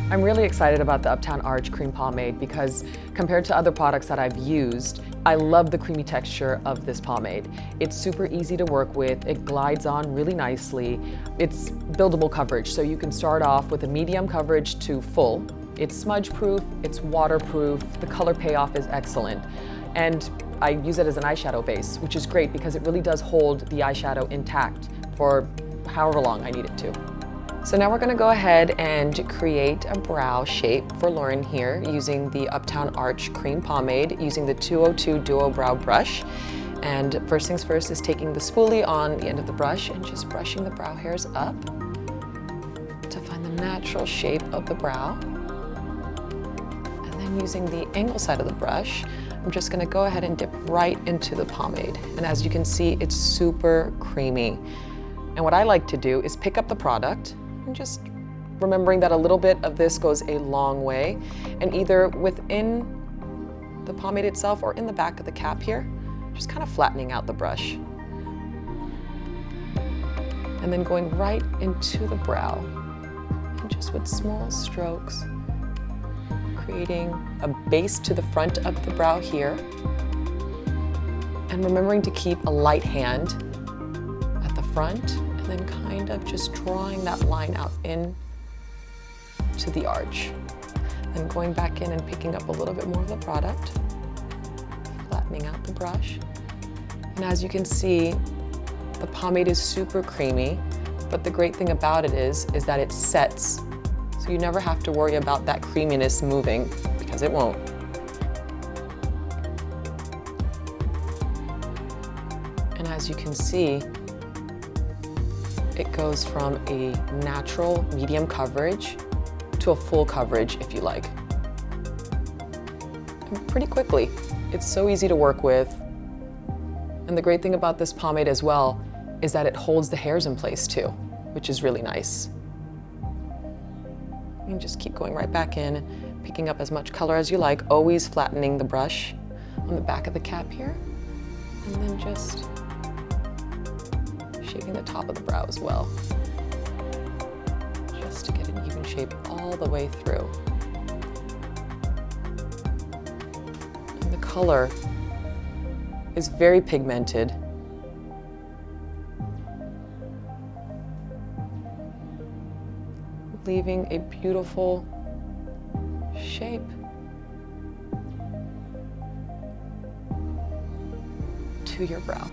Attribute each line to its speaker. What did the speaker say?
Speaker 1: I'm really excited about the Uptown Arch Cream Pomade because compared to other products that I've used, I love the creamy texture of this pomade. It's super easy to work with, it glides on really nicely. It's buildable coverage, so you can start off with a medium coverage to full. It's smudge proof, it's waterproof, the color payoff is excellent. And I use it as an eyeshadow base, which is great because it really does hold the eyeshadow intact for however long I need it to. So now we're gonna go ahead and create a brow shape for Lauren here using the Uptown Arch Cream Pomade using the 202 Duo Brow Brush. And first things first is taking the spoolie on the end of the brush and just brushing the brow hairs up to find the natural shape of the brow. And then using the angle side of the brush, I'm just gonna go ahead and dip right into the pomade. And as you can see, it's super creamy. And what I like to do is pick up the product and just remembering that a little bit of this goes a long way, and either within the pomade itself or in the back of the cap here, just kind of flattening out the brush. And then going right into the brow, and just with small strokes, creating a base to the front of the brow here, and remembering to keep a light hand at the front, and then kind of just drawing that line out in to the arch. And going back in and picking up a little bit more of the product, flattening out the brush. And as you can see, the pomade is super creamy, but the great thing about it is that it sets. So you never have to worry about that creaminess moving, because it won't. And as you can see, it goes from a natural medium coverage to a full coverage, if you like. And pretty quickly. It's so easy to work with. And the great thing about this pomade as well is that it holds the hairs in place too, which is really nice. You can just keep going right back in, picking up as much color as you like, always flattening the brush on the back of the cap here, and then just shaping the top of the brow as well, just to get an even shape all the way through. And the color is very pigmented. Leaving a beautiful shape. To your brow.